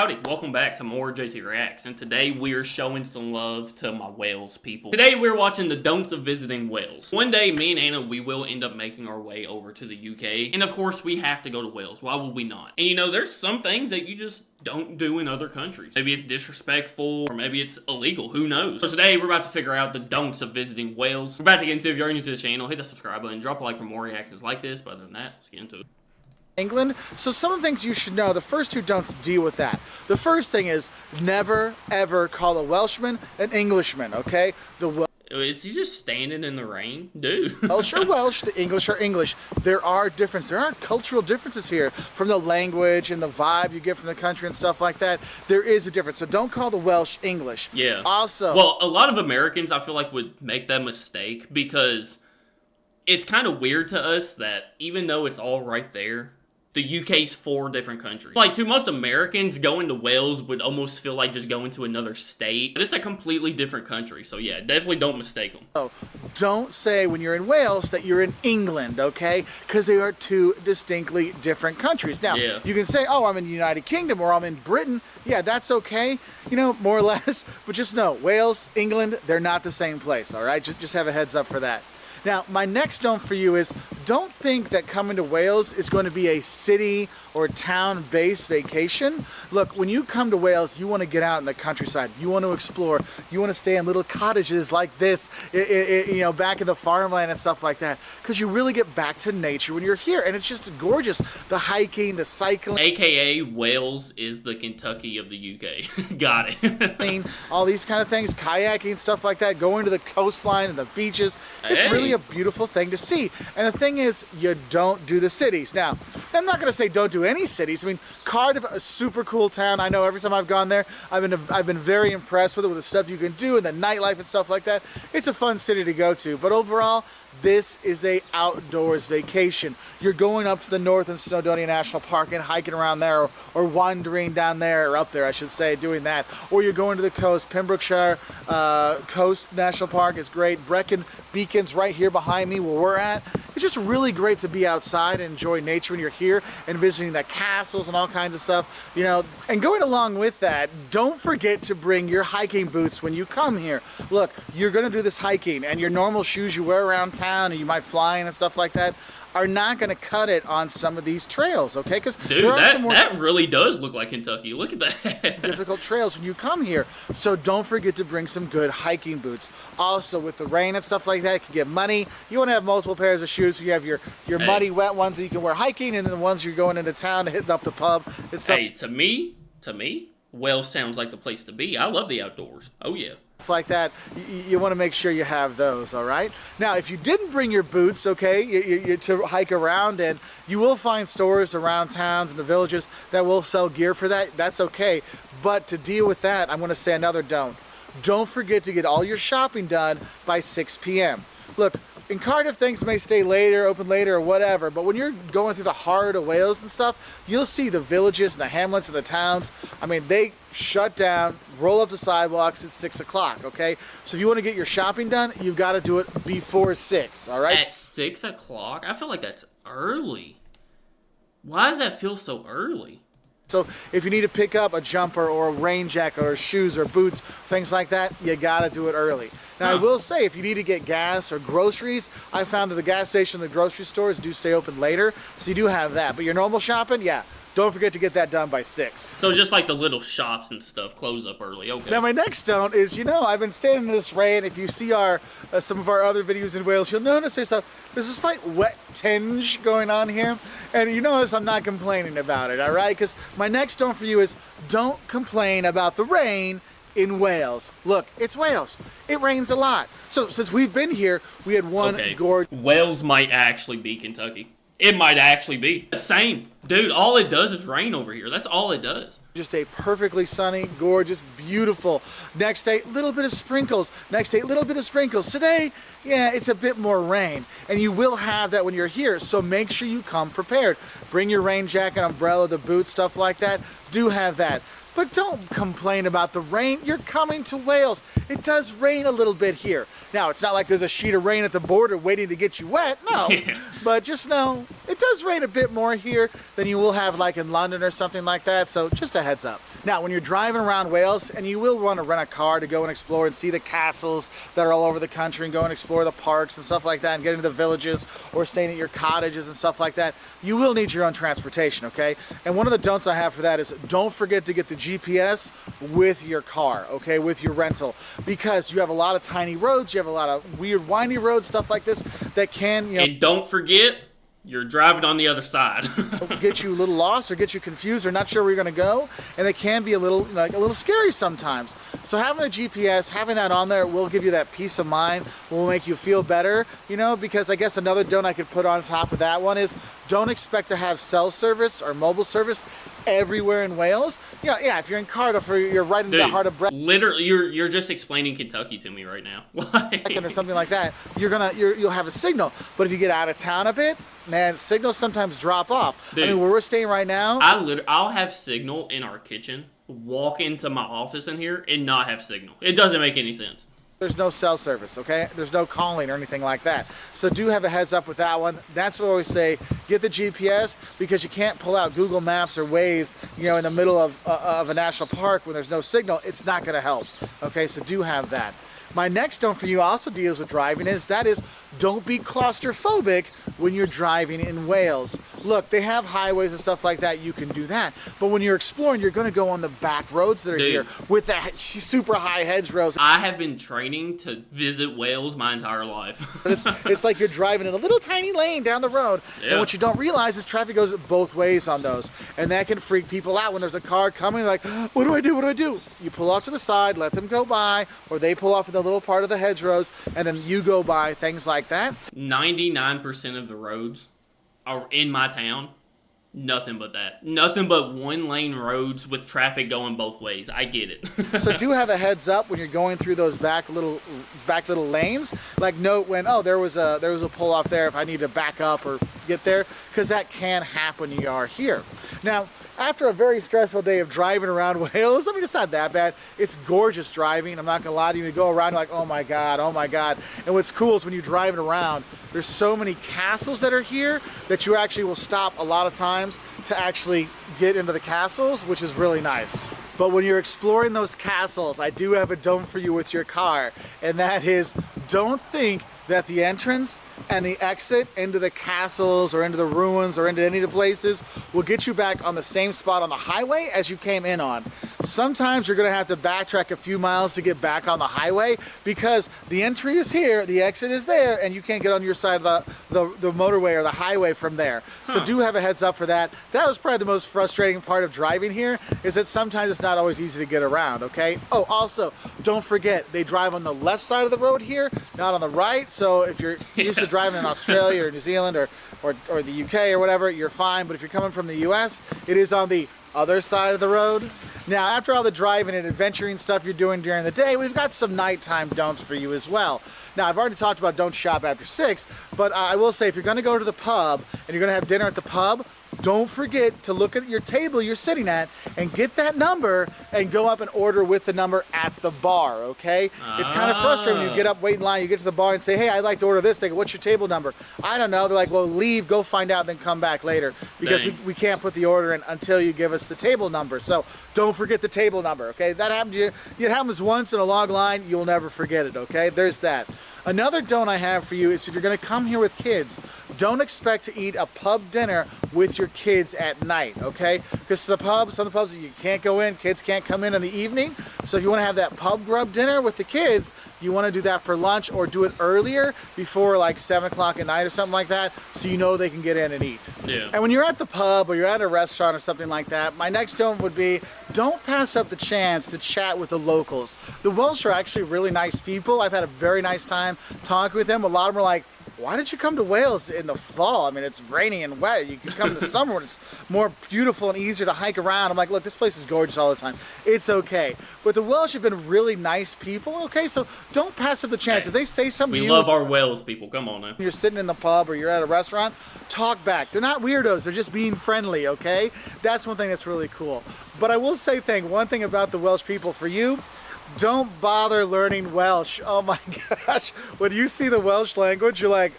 Howdy, welcome back to more JTReacts, and today we are showing some love to my Wales people. Today we're watching the don'ts of visiting Wales. One day, me and Anna, we will end up making our way over to the UK, and of course we have to go to Wales. Why would we not? And you know, there's some things that you just don't do in other countries. Maybe it's disrespectful, or maybe it's illegal, who knows? So today we're about to figure out the don'ts of visiting Wales. We're about to get into it. If you're new to the channel, hit that subscribe button, drop a like for more reactions like this, but other than that, let's get into it. England. So some of the things you should know, the first two don'ts deal with that. The first thing is never ever call a Welshman an Englishman, okay? Is he just standing in the rain? Dude. Welsh are Welsh, the English are English. There are differences. There are cultural differences here from the language and the vibe you get from the country and stuff like that. There is a difference. So don't call the Welsh English. Yeah. Also, well, a lot of Americans, I feel like, would make that mistake because it's kind of weird to us that even though it's all right there, the UK's 4 different countries. Like, to most Americans, going to Wales would almost feel like just going to another state. But it's a completely different country, so yeah, definitely don't mistake them. Oh, don't say when you're in Wales that you're in England, okay? Because they are 2 distinctly different countries. Now, yeah, you can say, oh, I'm in the United Kingdom or I'm in Britain. Yeah, that's okay, you know, more or less. But just know, Wales, England, they're not the same place, all right? Just have a heads up for that. Now, my next don't for you is don't think that coming to Wales is going to be a city or town-based vacation. Look, when you come to Wales, you want to get out in the countryside. You want to explore. You want to stay in little cottages like this, you know, back in the farmland and stuff like that, because you really get back to nature when you're here, and it's just gorgeous. The hiking, the cycling. AKA Wales is the Kentucky of the UK. Got it. All these kind of things, kayaking, stuff like that, going to the coastline and the beaches. It's really a beautiful thing to see. And the thing is, you don't do the cities. Now, I'm not going to say don't do any cities. I mean, Cardiff, a super cool town. I know every time I've gone there, I've been very impressed with it, with the stuff you can do and the nightlife and stuff like that. It's a fun city to go to. But overall, this is a outdoors vacation. You're going up to the north in Snowdonia National Park and hiking around there, or wandering down there, or up there, I should say, doing that. Or you're going to the coast. Pembrokeshire Coast National Park is great. Brecon Beacon's right here behind me where we're at. It's just really great to be outside and enjoy nature when you're here and visiting the castles and all kinds of stuff, you know. And going along with that, don't forget to bring your hiking boots when you come here. Look, you're going to do this hiking, and your normal shoes you wear around town and you might fly in and stuff like that are not going to cut it on some of these trails, okay? Because dude, that really does look like Kentucky. Look at that. Difficult trails when you come here. So don't forget to bring some good hiking boots. Also, with the rain and stuff like that, it can get muddy. You want to have multiple pairs of shoes. So you have your muddy, wet ones that you can wear hiking, and then the ones you're going into town and hitting up the pub. Hey, to me, Wales sounds like the place to be. I love the outdoors. Oh yeah. Like that, you want to make sure you have those, all right? Now, if you didn't bring your boots, okay, you to hike around, and you will find stores around towns and the villages that will sell gear for that. That's okay. But to deal with that, I'm going to say another don't. Don't forget to get all your shopping done by 6 p.m. Look, in Cardiff, things may stay later, open later, or whatever, but when you're going through the heart of Wales and stuff, you'll see the villages and the hamlets and the towns. I mean, they shut down, roll up the sidewalks at 6 o'clock, okay? So if you want to get your shopping done, you've got to do it before 6, all right? At 6 o'clock? I feel like that's early. Why does that feel so early? So if you need to pick up a jumper or a rain jacket or shoes or boots, things like that, you gotta do it early. Now, I will say, if you need to get gas or groceries, I found that the gas station and the grocery stores do stay open later, so you do have that. But your normal shopping, yeah, don't forget to get that done by 6. So just like the little shops and stuff close up early, okay. Now my next don't is, you know, I've been standing in this rain. If you see our some of our other videos in Wales, you'll notice there's a slight wet tinge going on here. And you notice I'm not complaining about it, all right? Because my next don't for you is don't complain about the rain in Wales. Look, it's Wales. It rains a lot. So since we've been here, we had one gorgeous... Wales might actually be Kentucky. It might actually be. Same. Dude, all it does is rain over here. That's all it does. Just a perfectly sunny, gorgeous, beautiful. Next day, little bit of sprinkles. Next day, little bit of sprinkles. Today, yeah, it's a bit more rain. And you will have that when you're here, so make sure you come prepared. Bring your rain jacket, umbrella, the boots, stuff like that. Do have that. But don't complain about the rain. You're coming to Wales. It does rain a little bit here. Now, it's not like there's a sheet of rain at the border waiting to get you wet. No. But just know, it does rain a bit more here than you will have like in London or something like that. So just a heads up. Now, when you're driving around Wales, and you will want to rent a car to go and explore and see the castles that are all over the country and go and explore the parks and stuff like that and get into the villages or staying at your cottages and stuff like that, you will need your own transportation, okay? And one of the don'ts I have for that is don't forget to get the GPS with your car, okay, with your rental, because you have a lot of tiny roads, you have a lot of weird windy roads, stuff like this that can, you know... And don't forget, you're driving on the other side. Get you a little lost or get you confused or not sure where you're going to go, and it can be a little scary sometimes. So having the GPS, having that on there will give you that peace of mind, will make you feel better, you know, because I guess another don't I could put on top of that one is don't expect to have cell service or mobile service everywhere in Wales. Yeah, if you're in Cardiff or you're right in the heart of Brexit, literally, you're just explaining Kentucky to me right now. or something like that, you'll have a signal. But if you get out of town a bit, man, signals sometimes drop off. Dude, I mean, where we're staying right now, I'll have signal in our kitchen, walk into my office in here, and not have signal. It doesn't make any sense. there's no cell service, okay? There's no calling or anything like that. So do have a heads up with that one. That's what I always say, get the GPS, because you can't pull out Google Maps or Waze, you know, in the middle of a national park when there's no signal. It's not gonna help, okay? So do have that. My next don't for you also deals with driving is don't be claustrophobic when you're driving in Wales. Look, they have highways and stuff like that, you can do that. But when you're exploring, you're gonna go on the back roads that are here with the super high hedgerows. I have been training to visit Wales my entire life. It's like you're driving in a little tiny lane down the road. Yeah. And what you don't realize is traffic goes both ways on those. And that can freak people out when there's a car coming, like, what do I do, what do I do? You pull off to the side, let them go by, or they pull off in the little part of the hedgerows, and then you go by, things like that. 99% of the roads are in my town, nothing but that. Nothing but one lane roads with traffic going both ways. I get it. So do have a heads up when you're going through those back little lanes. Like note when, oh, there was a pull off there if I need to back up or get there, because that can happen when you are here. Now, after a very stressful day of driving around Wales, I mean, it's not that bad. It's gorgeous driving. I'm not gonna lie to you. You go around like, oh my God, oh my God. And what's cool is when you're driving around, there's so many castles that are here that you actually will stop a lot of times to actually get into the castles, which is really nice. But when you're exploring those castles, I do have a don't for you with your car, and that is, don't think that the entrance and the exit into the castles or into the ruins or into any of the places will get you back on the same spot on the highway as you came in on. Sometimes you're gonna have to backtrack a few miles to get back on the highway because the entry is here, the exit is there, and you can't get on your side of the motorway or the highway from there. So do have a heads up for that. That was probably the most frustrating part of driving here, is that sometimes it's not always easy to get around, okay? Oh, also, don't forget, they drive on the left side of the road here, not on the right. So if you're used to driving in Australia or New Zealand or the UK or whatever, you're fine. But if you're coming from the US, it is on the other side of the road. Now, after all the driving and adventuring stuff you're doing during the day, we've got some nighttime don'ts for you as well. Now, I've already talked about don't shop after 6, but I will say if you're gonna go to the pub and you're gonna have dinner at the pub, don't forget to look at your table you're sitting at and get that number and go up and order with the number at the bar, okay? It's kind of frustrating when you get up, wait in line, you get to the bar and say, hey, I'd like to order this. They go, what's your table number? I don't know. They're like, well, leave, go find out, then come back later, because we can't put the order in until you give us the table number. So don't forget the table number, okay? That happened to you. It happens once in a long line, you'll never forget it, okay? There's that. Another don't I have for you is if you're gonna come here with kids, don't expect to eat a pub dinner with your kids at night, okay? Because some of the pubs you can't go in, kids can't come in the evening. So if you wanna have that pub grub dinner with the kids, you wanna do that for lunch or do it earlier before like 7 o'clock at night or something like that, so you know they can get in and eat. Yeah. And when you're at the pub or you're at a restaurant or something like that, my next don't would be, don't pass up the chance to chat with the locals. The Welsh are actually really nice people. I've had a very nice time talking with them. A lot of them are like, why did you come to Wales in the fall? I mean, it's rainy and wet. You can come in the summer when it's more beautiful and easier to hike around. I'm like, look, this place is gorgeous all the time. It's okay. But the Welsh have been really nice people, okay? So don't pass up the chance. If they say something to you, we love our Wales people. Come on now. You're sitting in the pub or you're at a restaurant, talk back. They're not weirdos. They're just being friendly, okay? That's one thing that's really cool. But I will say one thing about the Welsh people for you, don't bother learning Welsh. Oh my gosh. When you see the Welsh language, you're like,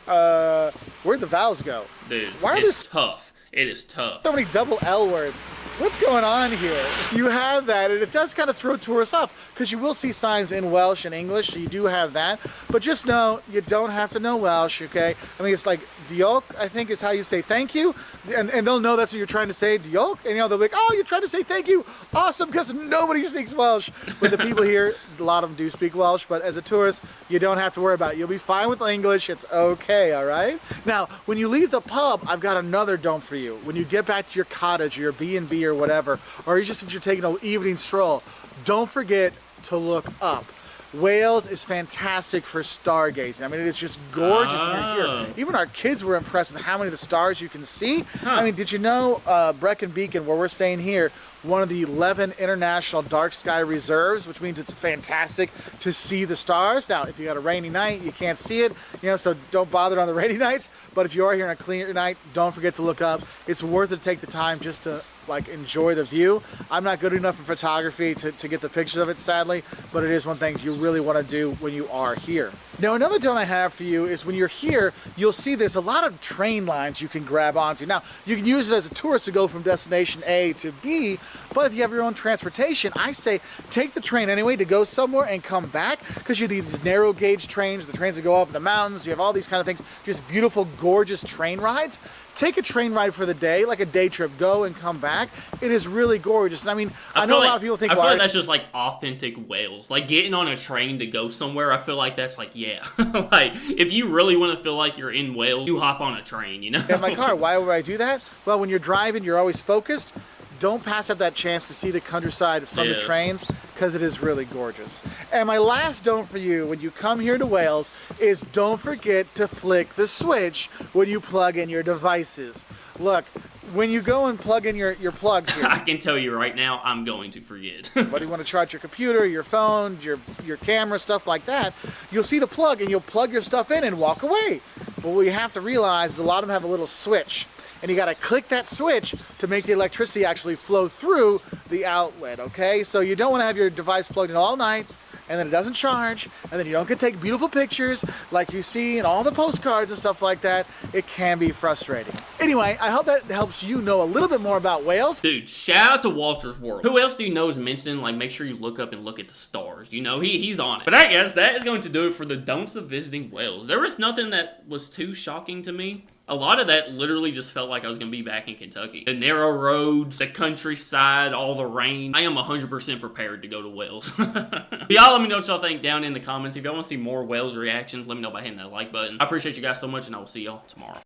where'd the vowels go? Dude, why are it's tough. It is tough. So many double L words. What's going on here? You have that, and it does kind of throw tourists off, because you will see signs in Welsh and English, so you do have that. But just know, you don't have to know Welsh, okay? I mean, it's like, diolch, I think is how you say thank you, and they'll know that's what you're trying to say, diolch, and they'll be like, oh, you're trying to say thank you, awesome, because nobody speaks Welsh. But the people here, a lot of them do speak Welsh, but as a tourist, you don't have to worry about it. You'll be fine with English, it's okay, all right? Now, when you leave the pub, I've got another don't for you. When you get back to your cottage or your B&B or whatever, or just if you're taking an evening stroll, don't forget to look up. Wales is fantastic for stargazing. I mean, it's just gorgeous when you're here. Even our kids were impressed with how many of the stars you can see. I mean, did you know Brecon Beacon, where we're staying here, one of the 11 international dark sky reserves, which means it's fantastic to see the stars. Now, if you got a rainy night, you can't see it, so don't bother on the rainy nights. But if you are here on a clear night, don't forget to look up. It's worth it to take the time just to enjoy the view. I'm not good enough in photography to get the pictures of it, sadly, but it is one thing you really want to do when you are here. Now, another don't I have for you is when you're here, you'll see there's a lot of train lines you can grab onto. Now, you can use it as a tourist to go from destination A to B, but if you have your own transportation, I say take the train anyway to go somewhere and come back, because you have these narrow gauge trains, the trains that go up in the mountains, you have all these kind of things, just beautiful, gorgeous train rides. Take a train ride for the day, like a day trip, go and come back. It is really gorgeous. I mean, I know a lot of people think, I feel like that's just like authentic Wales. Like getting on a train to go somewhere, I feel like that's like, yeah. Like, if you really want to feel like you're in Wales, you hop on a train, In my car, why would I do that? Well, when you're driving, you're always focused. Don't pass up that chance to see the countryside from the trains, because it is really gorgeous. And my last don't for you when you come here to Wales is don't forget to flick the switch when you plug in your devices. Look, when you go and plug in your plugs here, I can tell you right now, I'm going to forget. Whether you want to charge your computer, your phone, your camera, stuff like that, you'll see the plug and you'll plug your stuff in and walk away. But what you have to realize is a lot of them have a little switch, and you got to click that switch to make the electricity actually flow through the outlet, okay? So you don't want to have your device plugged in all night, and then it doesn't charge, and then you don't get to take beautiful pictures like you see in all the postcards and stuff like that. It can be frustrating. Anyway, I hope that helps you know a little bit more about Wales. Dude, shout out to Walter's World. Who else do you know is mentioning, like, make sure you look up and look at the stars. He's on it. But I guess that is going to do it for the don'ts of visiting Wales. There was nothing that was too shocking to me. A lot of that literally just felt like I was going to be back in Kentucky. The narrow roads, the countryside, all the rain. I am 100% prepared to go to Wales. Y'all let me know what y'all think down in the comments. If y'all want to see more Wales reactions, let me know by hitting that like button. I appreciate you guys so much, and I will see y'all tomorrow.